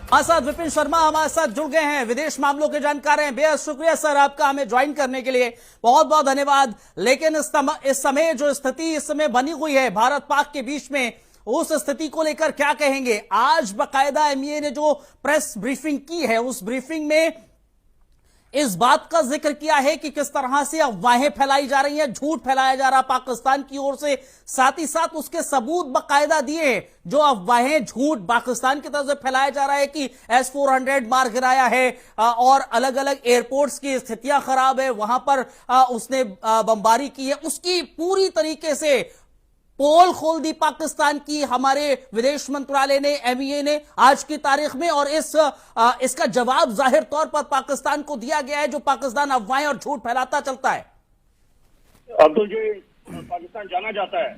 हमारे साथ विपिन शर्मा हमारे साथ जुड़ गए हैं, विदेश मामलों के जानकार हैं। बेहद शुक्रिया सर आपका हमें ज्वाइन करने के लिए, बहुत बहुत धन्यवाद। लेकिन इस समय जो स्थिति इस समय बनी हुई है भारत पाक के बीच में, उस स्थिति को लेकर क्या कहेंगे? आज बाकायदा एमईए ने जो प्रेस ब्रीफिंग की है, उस ब्रीफिंग में इस बात का जिक्र किया है कि किस तरह से अफवाहें फैलाई जा रही हैं, झूठ फैलाया जा रहा पाकिस्तान की ओर से, साथ ही साथ उसके सबूत बाकायदा दिए हैं। जो अफवाहें झूठ पाकिस्तान की तरफ से फैलाया जा रहा है कि S-400 मार गिराया है और अलग अलग एयरपोर्ट्स की स्थितियां खराब है, वहां पर उसने बमबारी की है, उसकी पूरी तरीके से पोल खोल दी पाकिस्तान की हमारे विदेश मंत्रालय ने, एमईए ने आज की तारीख में। और इसका जवाब जाहिर तौर पर पाकिस्तान को दिया गया है, जो पाकिस्तान अफवाहें और झूठ फैलाता चलता है। अब्दुल जी, पाकिस्तान जाना जाता है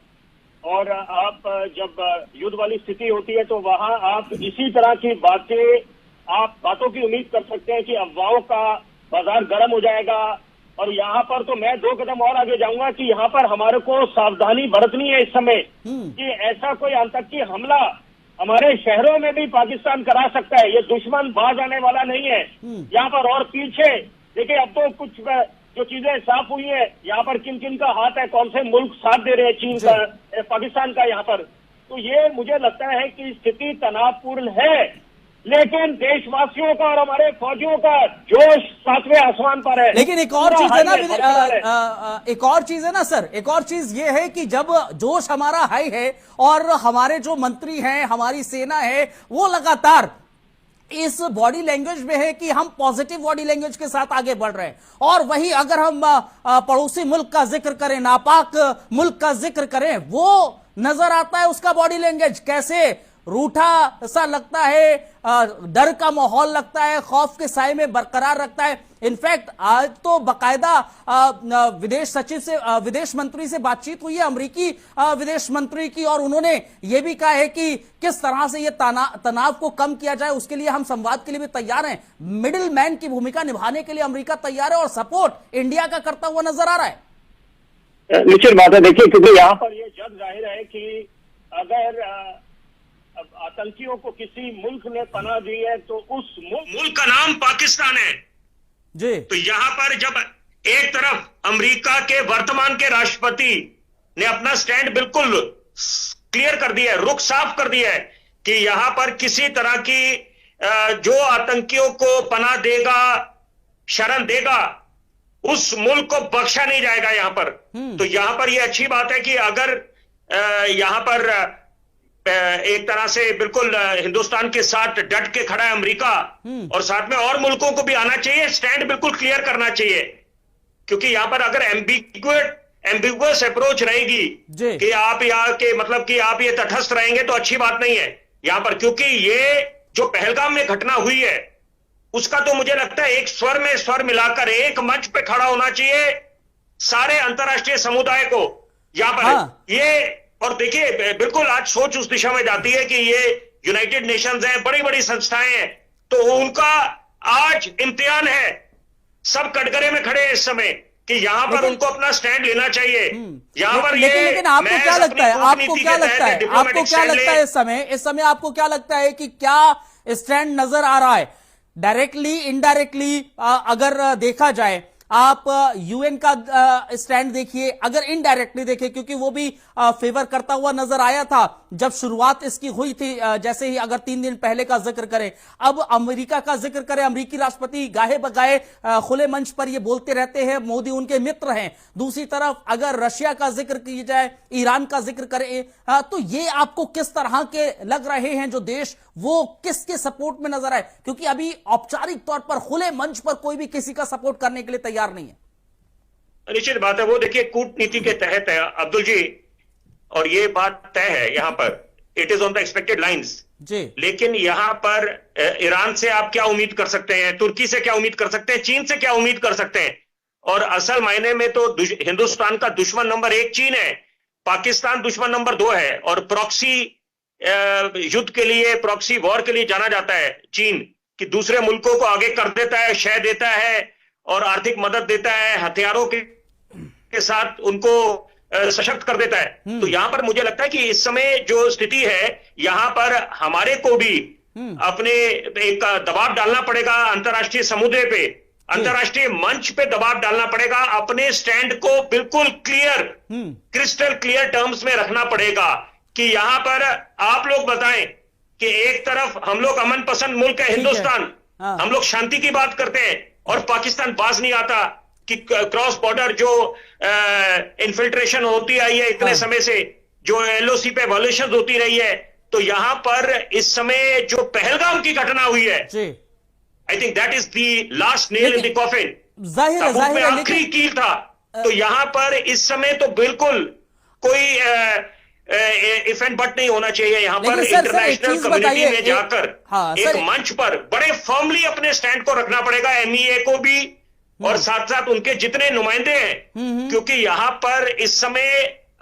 और आप जब युद्ध वाली स्थिति होती है तो वहां आप इसी तरह की बातों की उम्मीद कर सकते हैं कि अफवाहों का बाजार गर्म हो जाएगा। और यहाँ पर तो मैं 2 कदम और आगे जाऊंगा कि यहाँ पर हमारे को सावधानी बरतनी है इस समय कि ऐसा कोई आतंकी हमला हमारे शहरों में भी पाकिस्तान करा सकता है। ये दुश्मन बाज आने वाला नहीं है यहाँ पर। और पीछे देखिए, अब तो कुछ जो चीजें साफ हुई है, यहाँ पर किन किन का हाथ है, कौन से मुल्क साथ दे रहे हैं, चीन का, पाकिस्तान का यहाँ पर। तो ये मुझे लगता है कि स्थिति तनावपूर्ण है, लेकिन देशवासियों का और हमारे फौजियों का जोश 7वें आसमान पर है। लेकिन एक और चीज है ना, एक और चीज है ना सर, एक और चीज ये है कि जब जोश हमारा हाई है और हमारे जो मंत्री हैं, हमारी सेना है, वो लगातार इस बॉडी लैंग्वेज में है कि हम पॉजिटिव बॉडी लैंग्वेज के साथ आगे बढ़ रहे हैं, और वही अगर हम पड़ोसी मुल्क का जिक्र करें, नापाक मुल्क का जिक्र करें, वो नजर आता है उसका बॉडी लैंग्वेज कैसे रूठा सा लगता है, डर का माहौल लगता है, खौफ के साए में बरकरार रखता है। इनफैक्ट आज तो बाकायदा विदेश सचिव से, विदेश मंत्री से बातचीत हुई है, अमेरिकी विदेश मंत्री की, और उन्होंने ये भी कहा है कि किस तरह से ये तनाव को कम किया जाए, उसके लिए हम संवाद के लिए भी तैयार हैं। मिडिल मैन की भूमिका निभाने के लिए अमेरिका तैयार है और सपोर्ट इंडिया का करता हुआ नजर आ रहा है। निश्चित बात है। देखिए, क्योंकि यहाँ पर यह जग जाहिर है कि अगर आतंकियों को किसी मुल्क ने पनाह दी है तो उस मुल्क का नाम पाकिस्तान है जी। तो यहाँ पर जब एक तरफ अमेरिका के वर्तमान के राष्ट्रपति ने अपना स्टैंड बिल्कुल क्लियर कर दिया है, रुख साफ कर दिया है कि यहाँ पर किसी तरह की जो आतंकियों को पनाह देगा, शरण देगा, उस मुल्क को बख्शा नहीं जाएगा यहाँ पर। तो यहाँ पर यह अच्छी बात है कि अगर यहाँ पर एक तरह से बिल्कुल हिंदुस्तान के साथ डट के खड़ा है अमेरिका, और साथ में और मुल्कों को भी आना चाहिए, स्टैंड बिल्कुल क्लियर करना चाहिए। क्योंकि यहां पर अगर एम्बिगुअस अप्रोच रहेगी कि आप यहाँ के मतलब कि आप ये तटस्थ रहेंगे तो अच्छी बात नहीं है यहां पर। क्योंकि ये जो पहलगाम में घटना हुई है उसका तो मुझे लगता है एक स्वर में स्वर मिलाकर एक मंच पे खड़ा होना चाहिए सारे अंतर्राष्ट्रीय समुदाय को यहां पर। ये और देखिए, बिल्कुल आज सोच उस दिशा में जाती है कि ये यूनाइटेड नेशंस है, बड़ी बड़ी संस्थाएं हैं, तो उनका आज इम्तिहान है। सब कटघरे में खड़े हैं इस समय कि यहां पर उनको अपना स्टैंड लेना चाहिए। यहां पर लेकिन आपको क्या लगता है, आपको क्या लगता है, आपको क्या लगता है इस समय आपको क्या लगता है कि क्या स्टैंड नजर आ रहा है? डायरेक्टली, इनडायरेक्टली अगर देखा जाए, आप यूएन का स्टैंड देखिए, अगर इनडायरेक्टली देखिए, क्योंकि वो भी फेवर करता हुआ नजर आया था जब शुरुआत इसकी हुई थी, जैसे ही अगर 3 दिन पहले का जिक्र करें, अब अमेरिका का जिक्र करें, अमेरिकी राष्ट्रपति गाहे बगाए खुले मंच पर ये बोलते रहते हैं, मोदी उनके मित्र हैं। दूसरी तरफ अगर रशिया का जिक्र किया जाए, ईरान का जिक्र करें, तो ये आपको किस तरह के लग रहे हैं जो देश, वो किसके सपोर्ट में नजर आए? क्योंकि अभी औपचारिक तौर पर खुले मंच पर कोई भी किसी का सपोर्ट करने के लिए तैयार नहीं है। निश्चित बात है, वो देखिए कूटनीति के तहत है अब्दुल जी, और ये बात तय है यहाँ पर, it is on the expected lines जी। लेकिन यहाँ पर ईरान से आप क्या उम्मीद कर सकते हैं, तुर्की से क्या उम्मीद कर सकते हैं, चीन से क्या उम्मीद कर सकते हैं? और असल मायने में तो हिंदुस्तान का दुश्मन नंबर 1 चीन है, पाकिस्तान दुश्मन नंबर 2 है, और प्रॉक्सी युद्ध के लिए, प्रॉक्सी वॉर के लिए जाना जाता है चीन, कि दूसरे मुल्कों को आगे कर देता है, शह देता है और आर्थिक मदद देता है, हथियारों के साथ उनको सशक्त कर देता है। तो यहां पर मुझे लगता है कि इस समय जो स्थिति है, यहां पर हमारे को भी अपने एक दबाव डालना पड़ेगा अंतर्राष्ट्रीय समुदाय पे, अंतर्राष्ट्रीय मंच पे दबाव डालना पड़ेगा, अपने स्टैंड को बिल्कुल क्लियर, क्रिस्टल क्लियर टर्म्स में रखना पड़ेगा कि यहां पर आप लोग बताएं कि एक तरफ हम लोग अमन पसंद मुल्क है हिंदुस्तान, हम लोग शांति की बात करते हैं और पाकिस्तान बाज नहीं आता कि क्रॉस बॉर्डर जो इन्फिल्ट्रेशन होती आई है इतने समय से, जो एलओसी पे वायलेशन होती रही है, तो यहां पर इस समय जो पहलगाम की घटना हुई है, I think that is the last nail in the coffin, जाहिर है आखिरी कील था। तो यहां पर इस समय तो बिल्कुल कोई इफेंट बट नहीं होना चाहिए। यहां पर इंटरनेशनल कम्युनिटी में जाकर एक मंच पर बड़े फर्मली अपने स्टैंड को रखना पड़ेगा, एमईए को भी और साथ साथ उनके जितने नुमाइंदे हैं, क्योंकि यहां पर इस समय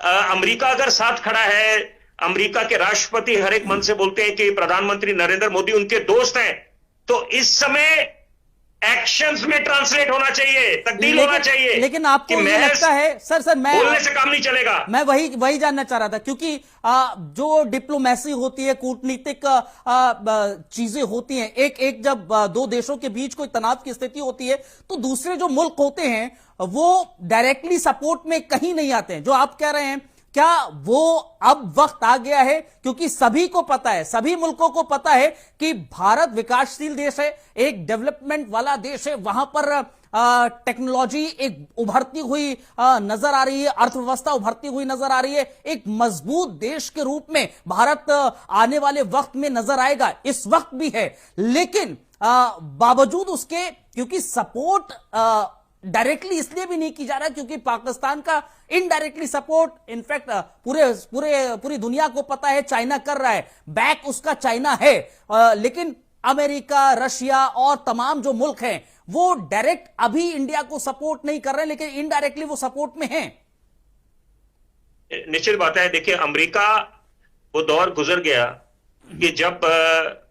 अमेरिका अगर साथ खड़ा है, अमेरिका के राष्ट्रपति हर एक मन से बोलते हैं कि प्रधानमंत्री नरेंद्र मोदी उनके दोस्त हैं, तो इस समय एक्शंस में ट्रांसलेट होना चाहिए, तब्दील होना चाहिए। लेकिन आपको ये लगता है सर मैं बोलने से काम नहीं चलेगा। मैं वही जानना चाह रहा था, क्योंकि जो डिप्लोमेसी होती है, कूटनीतिक चीजें होती हैं, एक जब दो देशों के बीच कोई तनाव की स्थिति होती है तो दूसरे जो मुल्क होते हैं वो डायरेक्टली सपोर्ट में कहीं नहीं आते हैं। जो आप कह रहे हैं, क्या वो अब वक्त आ गया है? क्योंकि सभी को पता है, सभी मुल्कों को पता है कि भारत विकासशील देश है, एक डेवलपमेंट वाला देश है, वहां पर टेक्नोलॉजी एक उभरती हुई नजर आ रही है, अर्थव्यवस्था उभरती हुई नजर आ रही है, एक मजबूत देश के रूप में भारत आने वाले वक्त में नजर आएगा, इस वक्त भी है। लेकिन बावजूद उसके, क्योंकि सपोर्ट डायरेक्टली इसलिए भी नहीं की जा रहा क्योंकि पाकिस्तान का इनडायरेक्टली सपोर्ट इनफैक्ट पूरी दुनिया को पता है चाइना कर रहा है, बैक उसका चाइना है, लेकिन अमेरिका, रशिया और तमाम जो मुल्क हैं वो डायरेक्ट अभी इंडिया को सपोर्ट नहीं कर रहे, लेकिन इनडायरेक्टली वो सपोर्ट में हैं। निश्चित बात है। देखिए, अमेरिका वो दौर गुजर गया कि जब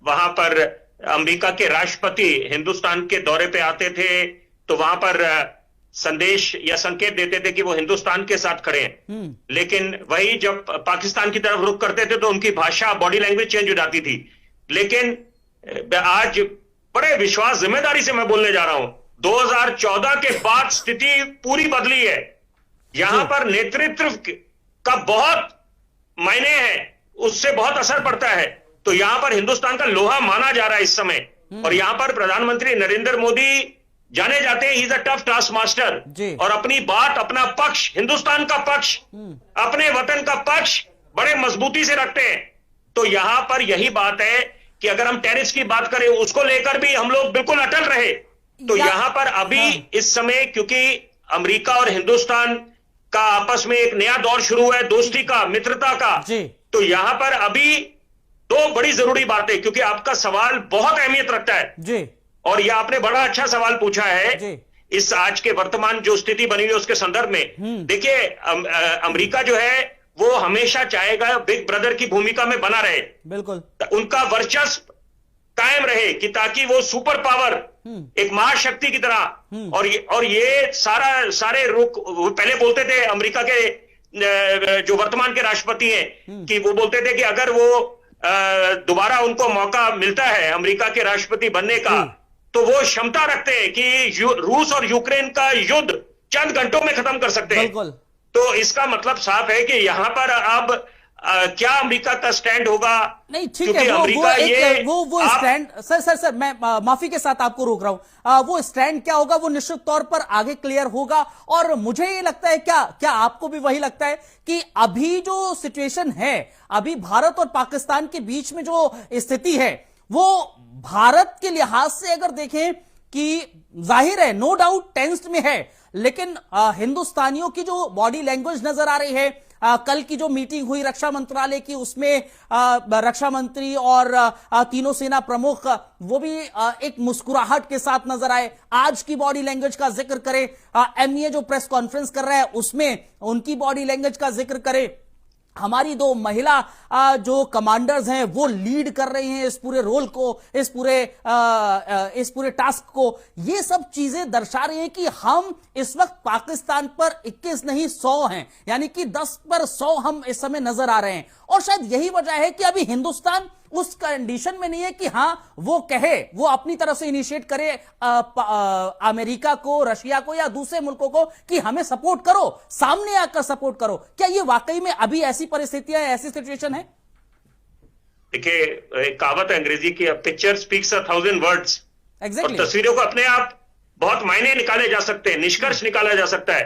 वहां पर अमेरिका के राष्ट्रपति हिंदुस्तान के दौरे पे आते थे तो वहां पर संदेश या संकेत देते थे कि वो हिंदुस्तान के साथ खड़े हैं, लेकिन वही जब पाकिस्तान की तरफ रुख करते थे तो उनकी भाषा, बॉडी लैंग्वेज चेंज हो जाती थी। लेकिन आज बड़े विश्वास, जिम्मेदारी से मैं बोलने जा रहा हूं, 2014 के बाद स्थिति पूरी बदली है। यहां पर नेतृत्व का बहुत मायने है, उससे बहुत असर पड़ता है। तो यहां पर हिंदुस्तान का लोहा माना जा रहा है इस समय, और यहां पर प्रधानमंत्री नरेंद्र मोदी जाने जाते हैं, is a tough task master, और अपनी बात, अपना पक्ष, हिंदुस्तान का पक्ष, अपने वतन का पक्ष बड़े मजबूती से रखते हैं। तो यहां पर यही बात है कि अगर हम टैरिफ की बात करें, उसको लेकर भी हम लोग बिल्कुल अटल रहे। तो यहां पर अभी इस समय, क्योंकि अमेरिका और हिंदुस्तान का आपस में एक नया दौर शुरू है, दोस्ती का, मित्रता का, तो यहां पर अभी दो बड़ी जरूरी बातें, क्योंकि आपका सवाल बहुत अहमियत रखता है और यह आपने बड़ा अच्छा सवाल पूछा है इस आज के वर्तमान जो स्थिति बनी हुई है उसके संदर्भ में। देखिए, अमेरिका जो है वो हमेशा चाहेगा बिग ब्रदर की भूमिका में बना रहे, बिल्कुल उनका वर्चस्व कायम रहे, कि ताकि वो सुपर पावर, एक महाशक्ति की तरह, और ये सारे रुख, पहले बोलते थे अमेरिका के जो वर्तमान के राष्ट्रपति हैं कि वो बोलते थे कि अगर वो दोबारा उनको मौका मिलता है अमेरिका के राष्ट्रपति बनने का, तो वो क्षमता रखते हैं कि रूस और यूक्रेन का युद्ध चंद घंटों में खत्म कर सकते हैं। तो इसका मतलब साफ है कि यहां पर अब क्या अमेरिका का स्टैंड होगा? नहीं, ठीक है, वो स्टैंड, सर मैं माफी के साथ आपको रोक रहा हूं, वो स्टैंड क्या होगा वो निश्चित तौर पर आगे क्लियर होगा। और मुझे ये लगता है, क्या आपको भी वही लगता है कि अभी जो सिचुएशन है, अभी भारत और पाकिस्तान के बीच में जो स्थिति है, वो भारत के लिहाज से अगर देखें कि जाहिर है, नो डाउट टेंस्ड में है, लेकिन हिंदुस्तानियों की जो बॉडी लैंग्वेज नजर आ रही है, कल की जो मीटिंग हुई रक्षा मंत्रालय की, उसमें रक्षा मंत्री और तीनों सेना प्रमुख वो भी एक मुस्कुराहट के साथ नजर आए। आज की बॉडी लैंग्वेज का जिक्र करें, एमईए जो प्रेस कॉन्फ्रेंस कर रहा है उसमें उनकी बॉडी लैंग्वेज का जिक्र करें, हमारी दो महिला जो कमांडर्स हैं वो लीड कर रही हैं इस पूरे रोल को, इस पूरे टास्क को। ये सब चीजें दर्शा रही हैं कि हम इस वक्त पाकिस्तान पर 21 नहीं 100 हैं, यानी कि 10 पर 100 हम इस समय नजर आ रहे हैं। और शायद यही वजह है कि अभी हिंदुस्तान उस कंडीशन में नहीं है कि हां वो कहे, वो अपनी तरफ से इनिशिएट करे अमेरिका को, रशिया को या दूसरे मुल्कों को कि हमें सपोर्ट करो, सामने आकर सपोर्ट करो। क्या ये वाकई में अभी ऐसी परिस्थितियां, ऐसी सिचुएशन है? देखिए, एक कहावत है अंग्रेजी की, पिक्चर स्पीक्स 1,000 वर्ड्स। एग्जैक्टली। और तस्वीरों को अपने आप बहुत मायने निकाले जा सकते हैं, निष्कर्ष निकाला जा सकता है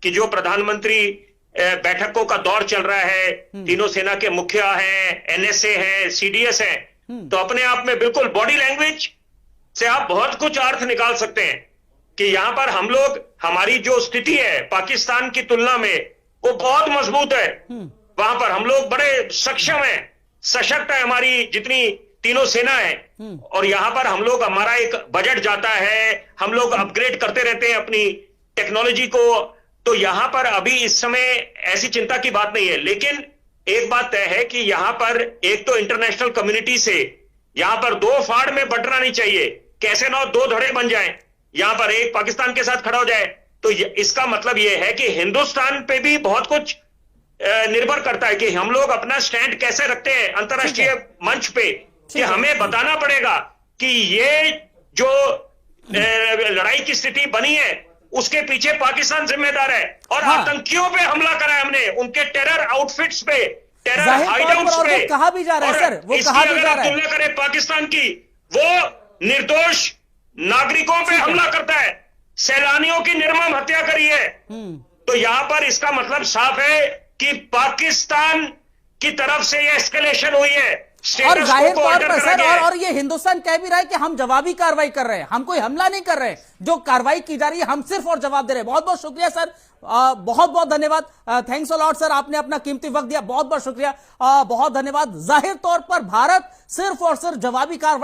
कि जो प्रधानमंत्री बैठकों का दौर चल रहा है, तीनों सेना के मुखिया हैं, एनएसए हैं, सीडीएस हैं, तो अपने आप में बिल्कुल बॉडी लैंग्वेज से आप बहुत कुछ अर्थ निकाल सकते हैं कि यहां पर हम लोग, हमारी जो स्थिति है पाकिस्तान की तुलना में वो बहुत मजबूत है। वहां पर हम लोग बड़े सक्षम हैं, सशक्त है हमारी जितनी तीनों सेना है। और यहां पर हम लोग, हमारा एक बजट जाता है, हम लोग अपग्रेड करते रहते हैं अपनी टेक्नोलॉजी को। तो यहां पर अभी इस समय ऐसी चिंता की बात नहीं है। लेकिन एक बात तय है कि यहां पर एक तो इंटरनेशनल कम्युनिटी से यहां पर दो फाड़ में बंटना नहीं चाहिए, कैसे ना दो धड़े बन जाएं, यहां पर एक पाकिस्तान के साथ खड़ा हो जाए। तो इसका मतलब यह है कि हिंदुस्तान पे भी बहुत कुछ निर्भर करता है कि हम लोग अपना स्टैंड कैसे रखते हैं अंतर्राष्ट्रीय मंच पे, कि हमें बताना पड़ेगा कि ये जो लड़ाई की स्थिति बनी है उसके पीछे पाकिस्तान जिम्मेदार है। और आतंकियों पे हमला करा है हमने, उनके टेरर आउटफिट्स पे, टेरर हाइडआउट्स पे। कहा भी जा रहा है सर, वो कहा भी जा रहा है, तुलना करें पाकिस्तान की, वो निर्दोष नागरिकों पे हमला करता है, सैलानियों की निर्मम हत्या करी है। तो यहां पर इसका मतलब साफ है कि पाकिस्तान की तरफ से ये एस्केलेशन हुई है। और जाहिर तौर पर सर, और ये हिंदुस्तान कह भी रहा है कि हम जवाबी कार्रवाई कर रहे हैं, हम कोई हमला नहीं कर रहे हैं, जो कार्रवाई की जा रही है हम सिर्फ और जवाब दे रहे हैं। बहुत बहुत शुक्रिया सर, बहुत बहुत धन्यवाद, थैंक्स अ लॉट सर, आपने अपना कीमती वक्त दिया, बहुत बहुत शुक्रिया, बहुत धन्यवाद। जाहिर तौर पर भारत सिर्फ और सिर्फ जवाबी कार्रवाई